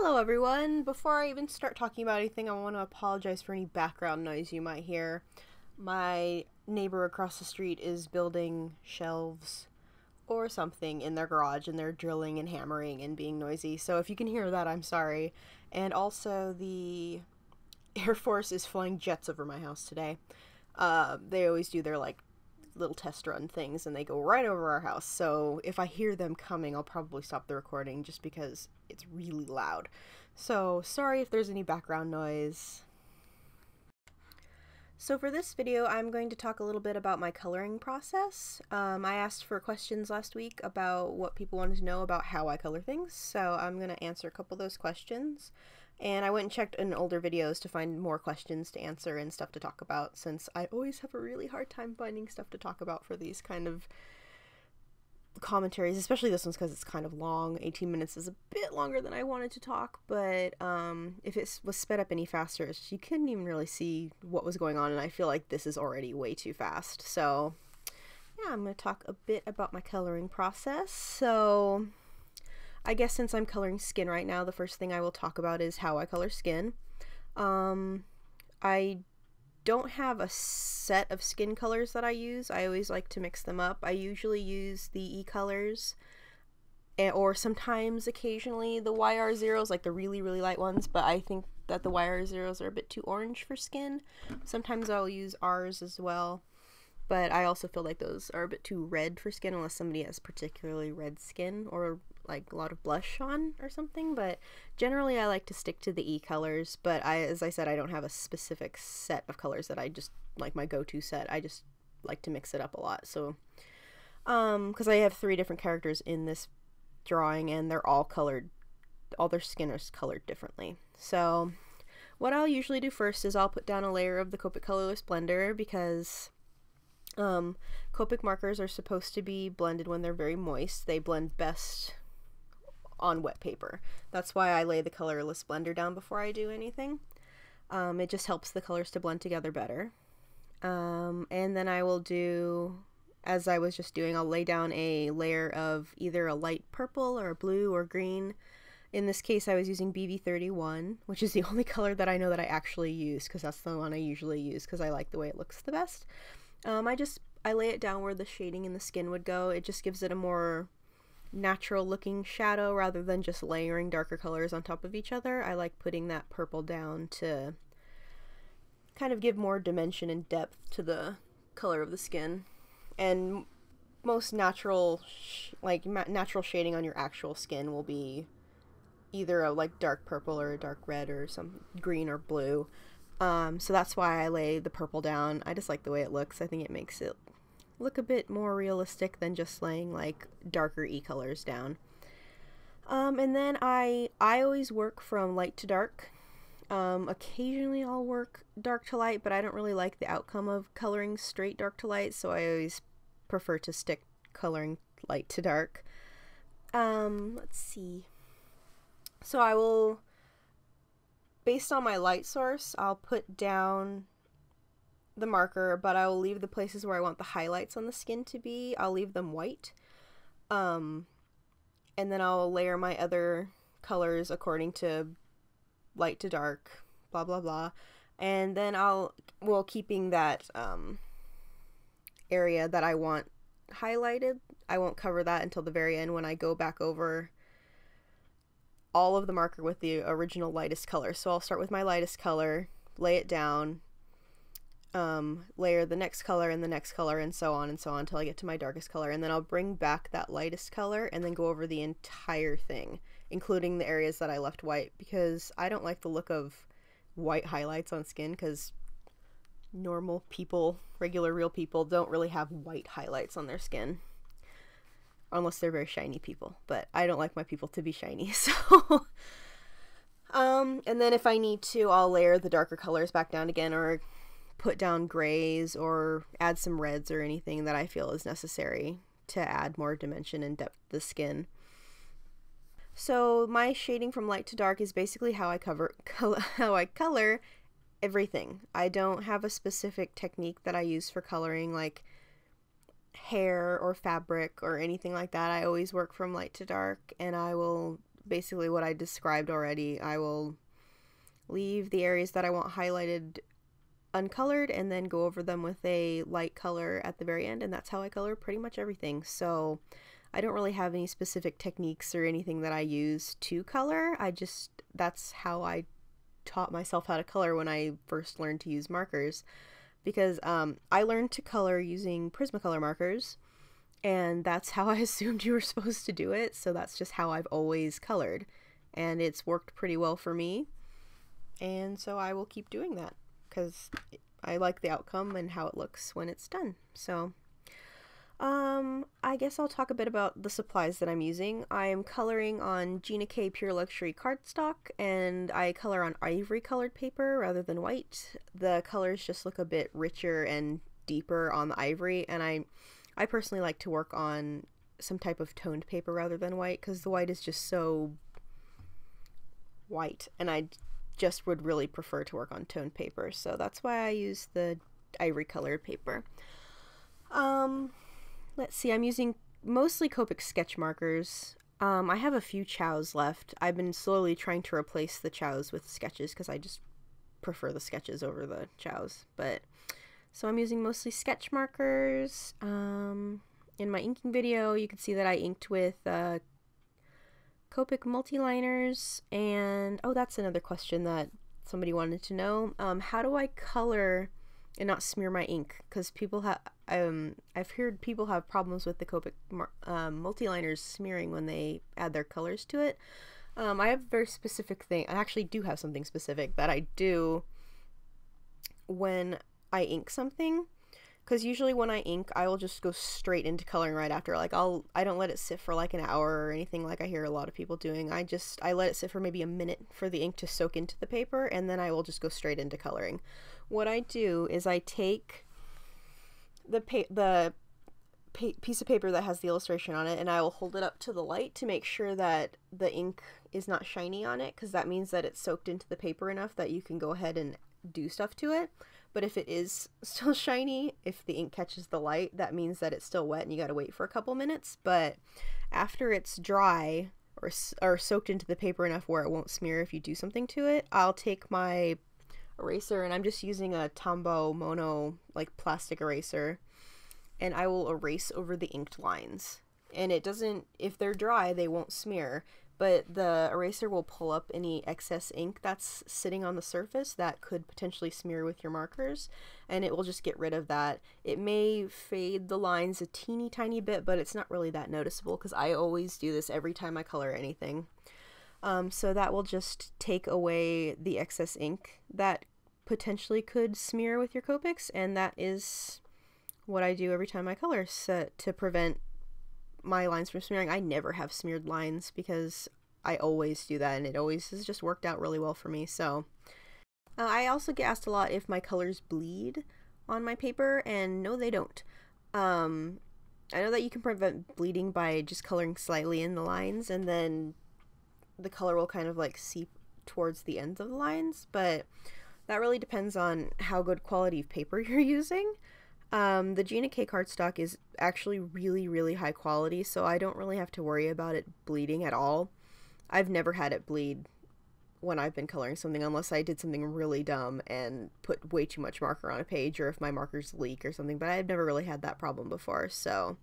Hello everyone! Before I even start talking about anything, I want to apologize for any background noise you might hear. My neighbor across the street is building shelves or something in their garage, and they're drilling and hammering and being noisy, so if you can hear that, I'm sorry. And also, the Air Force is flying jets over my house today. They always do their, little test run things, and they go right over our house, so if I hear them coming, I'll probably stop the recording just because it's really loud. So sorry if there's any background noise. So for this video, I'm going to talk a little bit about my coloring process. I asked for questions last week about what people wanted to know about how I color things, so I'm going to answer a couple of those questions. And I went and checked in older videos to find more questions to answer and stuff to talk about, since I always have a really hard time finding stuff to talk about for these kind of commentaries, especially this one's because it's kind of long. 18 minutes is a bit longer than I wanted to talk, but if it was sped up any faster, you couldn't even really see what was going on, and I feel like this is already way too fast. So yeah, I'm going to talk a bit about my coloring process. So I guess since I'm coloring skin right now, the first thing I will talk about is how I color skin. I don't have a set of skin colors that I use. I always like to mix them up. I usually use the E colors, or sometimes occasionally the YR0s, like the really light ones, but I think that the YR0s are a bit too orange for skin. Sometimes I'll use Rs as well, but I also feel like those are a bit too red for skin unless somebody has particularly red skin or like a lot of blush on or something. But generally I like to stick to the E colors, but as I said, I don't have a specific set of colors that I just like my go-to set. I just like to mix it up a lot. So because I have 3 different characters in this drawing, and they're all colored, all their skin is colored differently. So what I'll usually do first is I'll put down a layer of the Copic colorless blender, because Copic markers are supposed to be blended when they're very moist. They blend best on wet paper. That's why I lay the colorless blender down before I do anything. It just helps the colors to blend together better. And then I will do, as I was just doing, I'll lay down a layer of either a light purple or a blue or green. In this case, I was using BV31, which is the only color that I know that I actually use, because that's the one I usually use because I like the way it looks the best. I lay it down where the shading in the skin would go. It just gives it a more natural looking shadow rather than just layering darker colors on top of each other. I like putting that purple down to kind of give more dimension and depth to the color of the skin. And most natural natural shading on your actual skin will be either a dark purple or a dark red or some green or blue. So that's why I lay the purple down. I just like the way it looks. I think it makes it look a bit more realistic than just laying darker E colors down. And then I always work from light to dark. Occasionally I'll work dark to light, but I don't really like the outcome of coloring straight dark to light, so I always prefer to stick coloring light to dark. Let's see. So I will, based on my light source, I'll put down the marker, but I will leave the places where I want the highlights on the skin to be, I'll leave them white. And then I'll layer my other colors according to light to dark, blah blah blah. And then keeping that area that I want highlighted, I won't cover that until the very end when I go back over all of the marker with the original lightest color. So I'll start with my lightest color, lay it down, layer the next color and the next color, and so on until I get to my darkest color, and then I'll bring back that lightest color and then go over the entire thing, including the areas that I left white, because I don't like the look of white highlights on skin, because normal people, regular real people, don't really have white highlights on their skin unless they're very shiny people, but I don't like my people to be shiny. So and then if I need to, I'll layer the darker colors back down again, or put down grays or add some reds or anything that I feel is necessary to add more dimension and depth to the skin. So my shading from light to dark is basically how I color everything. I don't have a specific technique that I use for coloring, like hair or fabric or anything like that. I always work from light to dark, and I will basically what I described already. I will leave the areas that I want highlighted uncolored and then go over them with a light color at the very end, and that's how I color pretty much everything. So I don't really have any specific techniques or anything that I use to color. That's how I taught myself how to color when I first learned to use markers, because I learned to color using Prismacolor markers, and that's how I assumed you were supposed to do it, so that's just how I've always colored, and it's worked pretty well for me, and so I will keep doing that because I like the outcome and how it looks when it's done. So I guess I'll talk a bit about the supplies that I'm using. I am coloring on Gina Pure Luxury Cardstock, and I color on ivory colored paper rather than white. The colors just look a bit richer and deeper on the ivory, and I personally like to work on some type of toned paper rather than white, because the white is just so white, and I just would really prefer to work on toned paper, so that's why I use the ivory colored paper. Let's see, I'm using mostly Copic Sketch Markers. I have a few chows left. I've been slowly trying to replace the chows with sketches because I just prefer the sketches over the chows. But so I'm using mostly sketch markers. In my inking video, you can see that I inked with Copic Multiliners. And oh, that's another question that somebody wanted to know. How do I color and not smear my ink? Because people have I've heard people have problems with the Copic Multiliners smearing when they add their colors to it. I have a very specific thing. I actually do have something specific that I do when I ink something, because usually when I ink, I will just go straight into coloring right after. Like I don't let it sit for like an hour or anything like I hear a lot of people doing. I let it sit for maybe a minute for the ink to soak into the paper, and then I will just go straight into coloring. What I do is I take the piece of paper that has the illustration on it, and I will hold it up to the light to make sure that the ink is not shiny on it, because that means that it's soaked into the paper enough that you can go ahead and do stuff to it. But if it is still shiny, if the ink catches the light, that means that it's still wet and you gotta wait for a couple minutes. But after it's dry or soaked into the paper enough where it won't smear if you do something to it, I'll take my eraser, and I'm just using a Tombow Mono like plastic eraser, and I will erase over the inked lines. And it doesn't, if they're dry, they won't smear, but the eraser will pull up any excess ink that's sitting on the surface that could potentially smear with your markers, and it will just get rid of that. It may fade the lines a teeny tiny bit, but it's not really that noticeable because I always do this every time I color anything. So that will just take away the excess ink that potentially could smear with your Copics, and that is what I do every time I color, so to prevent my lines from smearing. I never have smeared lines because I always do that, and it always has just worked out really well for me. So I also get asked a lot if my colors bleed on my paper, and no, they don't. I know that you can prevent bleeding by just coloring slightly in the lines, and then the color will kind of like seep towards the ends of the lines, but that really depends on how good quality of paper you're using. The Gina cardstock is actually really high quality, so I don't really have to worry about it bleeding at all. I've never had it bleed when I've been coloring something, unless I did something really dumb and put way too much marker on a page, or if my markers leak or something, but I've never really had that problem before. So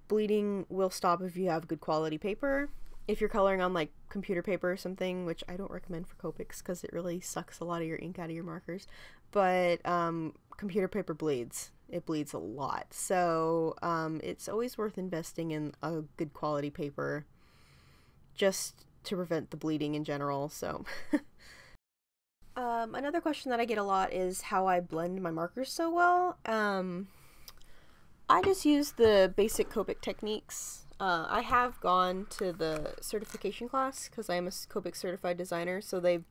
bleeding will stop if you have good quality paper. If you're coloring on like computer paper or something, which I don't recommend for Copics because it really sucks a lot of your ink out of your markers, but computer paper bleeds. It bleeds a lot. So it's always worth investing in a good quality paper just to prevent the bleeding in general. So another question that I get a lot is how I blend my markers so well. I just use the basic Copic techniques. I have gone to the certification class because I am a Copic certified designer, so they've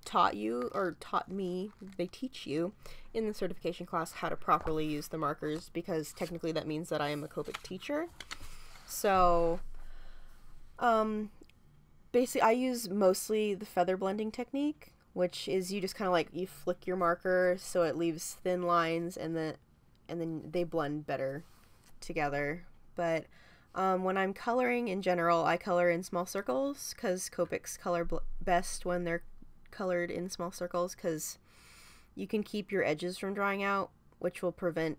taught you, or taught me, they teach you in the certification class how to properly use the markers, because technically that means that I am a Copic teacher. So basically I use mostly the feather blending technique, which is you just kind of like, you flick your marker so it leaves thin lines, and then they blend better together. But When I'm coloring in general, I color in small circles because Copics color best when they're colored in small circles, because you can keep your edges from drying out, which will prevent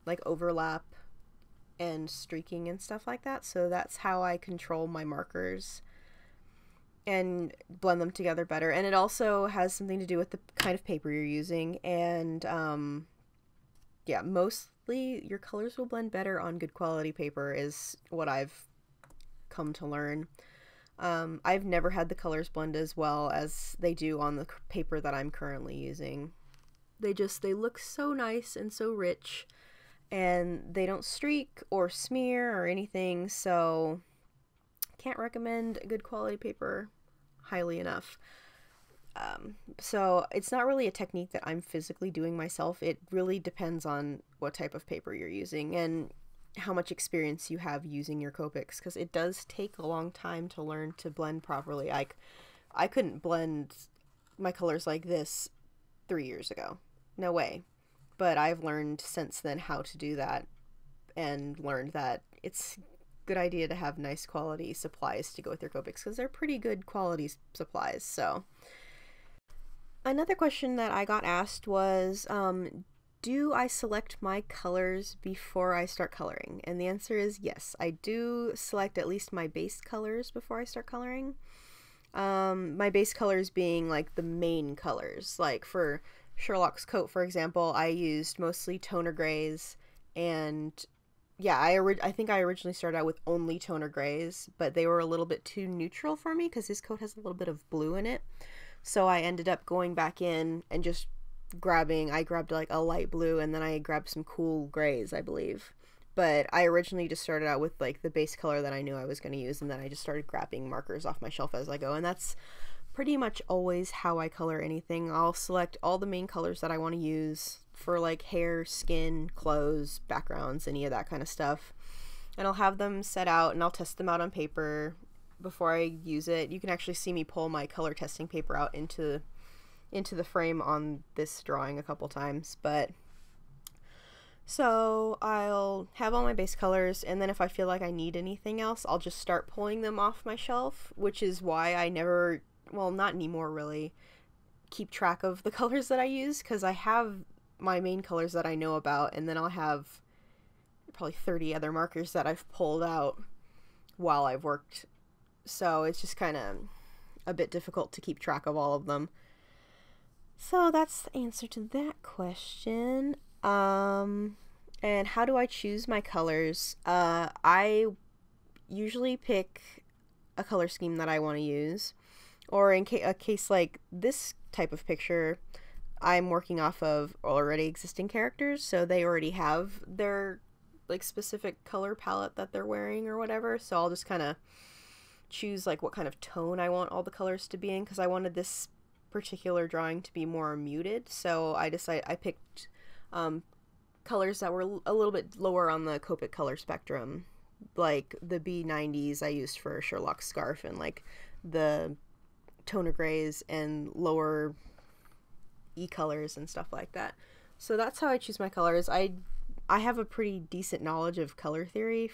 like overlap and streaking and stuff like that. So that's how I control my markers and blend them together better. And it also has something to do with the kind of paper you're using. And yeah, mostly your colors will blend better on good quality paper is what I've come to learn. I've never had the colors blend as well as they do on the paper that I'm currently using. They look so nice and so rich, and they don't streak or smear or anything, so can't recommend good quality paper highly enough. So it's not really a technique that I'm physically doing myself. It really depends on what type of paper you're using and how much experience you have using your Copics, because it does take a long time to learn to blend properly. I couldn't blend my colors like this 3 years ago. No way. But I've learned since then how to do that, and learned that it's a good idea to have nice quality supplies to go with your Copics, because they're pretty good quality supplies. So another question that I got asked was, do I select my colors before I start coloring? And the answer is yes. I do select at least my base colors before I start coloring. My base colors being like the main colors. Like for Sherlock's coat, for example, I used mostly toner grays, and yeah, I think I originally started out with only toner grays, but they were a little bit too neutral for me because his coat has a little bit of blue in it. So I ended up going back in and just I grabbed like a light blue, and then I grabbed some cool grays, I believe. But I originally just started out with like the base color that I knew I was going to use, and then I just started grabbing markers off my shelf as I go, and that's pretty much always how I color anything. I'll select all the main colors that I want to use for like hair, skin, clothes, backgrounds, any of that kind of stuff, and I'll have them set out, and I'll test them out on paper before I use it. You can actually see me pull my color testing paper out into the frame on this drawing a couple times. But so I'll have all my base colors, and then if I feel like I need anything else, I'll just start pulling them off my shelf, which is why I never, well, not anymore really, keep track of the colors that I use, because I have my main colors that I know about, and then I'll have probably 30 other markers that I've pulled out while I've worked. So it's just kind of a bit difficult to keep track of all of them. So that's the answer to that question. And how do I choose my colors? I usually pick a color scheme that I want to use, or in a case like this type of picture, I'm working off of already existing characters, so they already have their like specific color palette that they're wearing or whatever. So I'll just kind of choose like what kind of tone I want all the colors to be in, because I wanted this particular drawing to be more muted. So I picked colors that were a little bit lower on the Copic color spectrum, like the B90s I used for Sherlock's scarf, and like the toner grays and lower E colors and stuff like that. So that's how I choose my colors. I have a pretty decent knowledge of color theory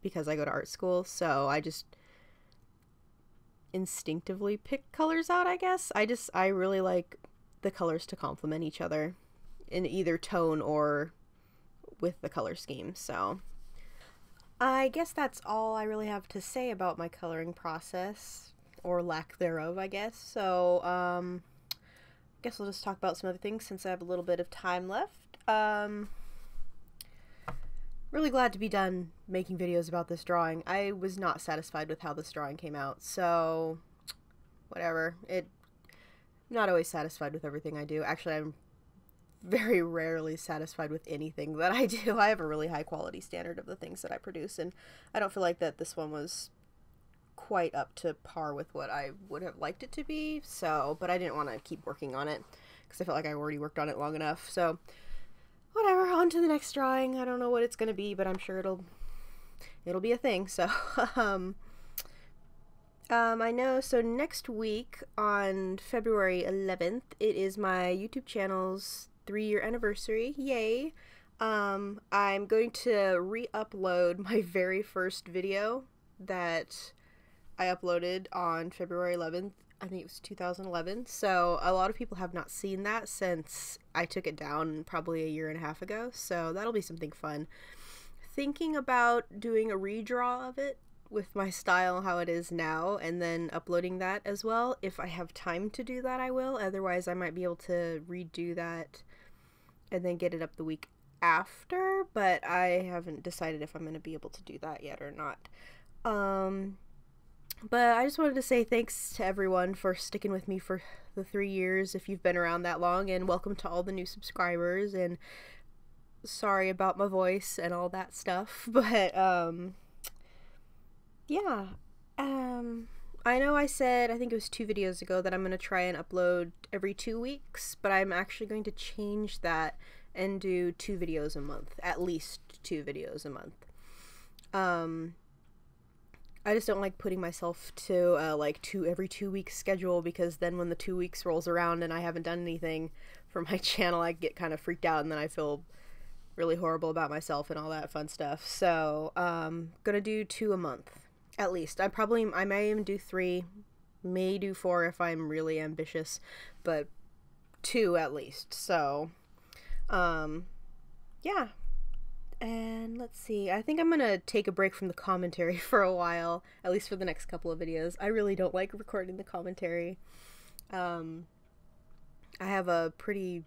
because I go to art school, so I just instinctively pick colors out, I guess. I really like the colors to complement each other in either tone or with the color scheme. So I guess that's all I really have to say about my coloring process, or lack thereof, I guess. So I guess we'll just talk about some other things since I have a little bit of time left. Really glad to be done making videos about this drawing. I was not satisfied with how this drawing came out, so whatever. I'm not always satisfied with everything I do. Actually, I'm very rarely satisfied with anything that I do. I have a really high quality standard of the things that I produce, and I don't feel like that this one was quite up to par with what I would have liked it to be, so, but I didn't want to keep working on it because I felt like I already worked on it long enough. So whatever, on to the next drawing. I don't know what it's gonna be, but I'm sure it'll be a thing. So I know, so next week on February 11th, it is my YouTube channel's 3-year anniversary. Yay! I'm going to re-upload my very first video that I uploaded on February 11th. I think it was 2011. So a lot of people have not seen that since I took it down probably a year and a half ago. So that'll be something fun. Thinking about doing a redraw of it with my style how it is now, and then uploading that as well. If I have time to do that, I will. Otherwise, I might be able to redo that and then get it up the week after, but I haven't decided if I'm going to be able to do that yet or not. But I just wanted to say thanks to everyone for sticking with me for the 3 years, if you've been around that long, and welcome to all the new subscribers, and sorry about my voice and all that stuff, but yeah, I know I said, I think it was 2 videos ago, that I'm going to try and upload every 2 weeks, but I'm actually going to change that and do 2 videos a month, at least 2 videos a month. I just don't like putting myself to like every 2 week schedule, because then when the 2 weeks rolls around and I haven't done anything for my channel, I get kind of freaked out, and then I feel really horrible about myself and all that fun stuff. So gonna do 2 a month at least. I may even do 3, may do 4 if I'm really ambitious, but 2 at least. So yeah. And let's see, I think I'm gonna take a break from the commentary for a while, at least for the next couple of videos. I really don't like recording the commentary. I have a pretty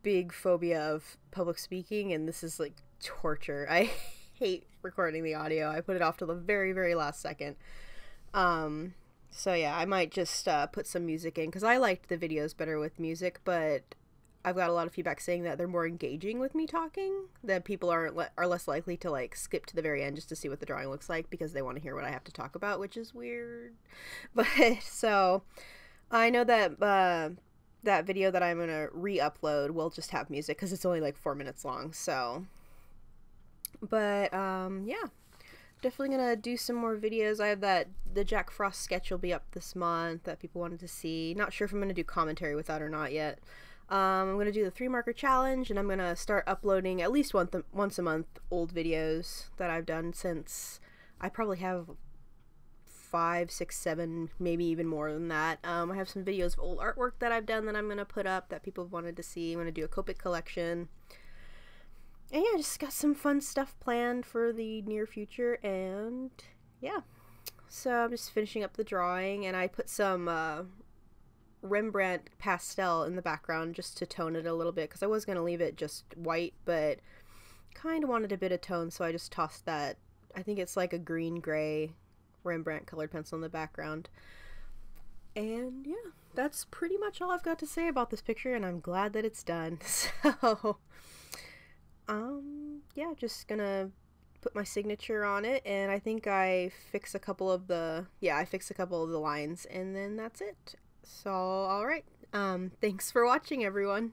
big phobia of public speaking, and this is like torture. I hate recording the audio. I put it off to the very, very last second. So yeah, I might just put some music in, because I liked the videos better with music, but I've got a lot of feedback saying that they're more engaging with me talking, that people are less likely to like skip to the very end just to see what the drawing looks like, because they want to hear what I have to talk about, which is weird. But so I know that that video that I'm gonna re-upload will just have music, because it's only like 4 minutes long. So but yeah, definitely gonna do some more videos. I have the Jack Frost sketch will be up this month that people wanted to see. Not sure if I'm gonna do commentary with that or not yet. I'm going to do the 3 marker challenge, and I'm going to start uploading at least once a month old videos that I've done since I probably have 5, 6, 7, maybe even more than that. I have some videos of old artwork that I've done that I'm going to put up that people wanted to see. I'm going to do a Copic collection. And yeah, just got some fun stuff planned for the near future, and yeah. So I'm just finishing up the drawing, and I put some Rembrandt pastel in the background just to tone it a little bit, because I was going to leave it just white, but kind of wanted a bit of tone, so I just tossed that. I think it's like a green-gray Rembrandt colored pencil in the background. And yeah, that's pretty much all I've got to say about this picture, and I'm glad that it's done. So yeah, just gonna put my signature on it, and I think I fix a couple of the lines, and then that's it. So, alright, thanks for watching, everyone.